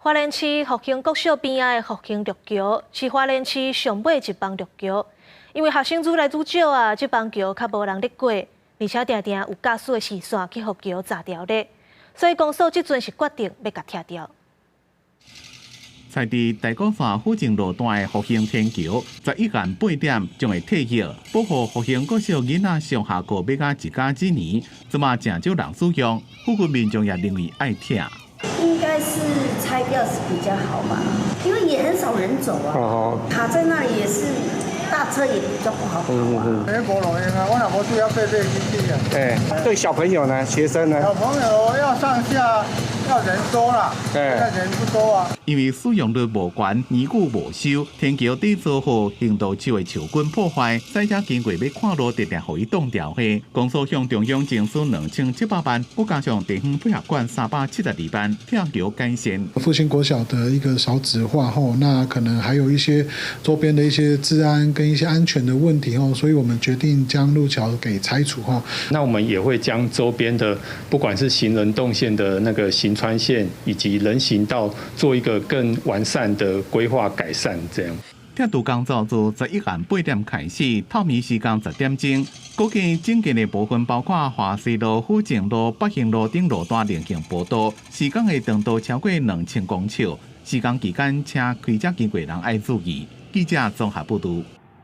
花莲市复兴国小边仔的复兴绿桥是花莲市上尾一帮绿桥，因为学生愈来愈少啊，这帮桥较无人咧过，而且常常有驾驶的视线去互桥砸掉咧，所以公所即阵是决定要甲拆掉。在地大高山附近路段的复兴天桥，11:08点将会退役，保护复兴国小囡仔上下课要甲一家之年，即马真少人使用，附近民众也认为爱拆。应该是拆掉是比较好吧，因为也很少人走啊，卡在那里也是大车也比较不好跑啊。没路用啊，我若无需要爬进去啊。对小朋友呢，学生呢？小朋友要上下要人多啦，现在人不多啊。因为使用率无悬，年久无修，天桥底做好，行道树的树根破坏，赛车经过要看路，直直互伊冻掉去。公所向中央征收2700万，再加上地方配合款372万，拆桥改善。复兴国小的一个少子化后，那可能还有一些周边的一些治安跟一些安全的问题后，所以我们决定将路桥给拆除后。那我们也会将周边的不管是行人动线的那个行穿线以及人行道做一个更完善的规划改善，这样。拆除工作自11:08点开始，透明时间10点钟。估计整建的部分包括华西路、府前路、北兴路等路段连行步道，时间的长度超过2000公尺。施工期间，请开车经过人爱注意。记者综合报道。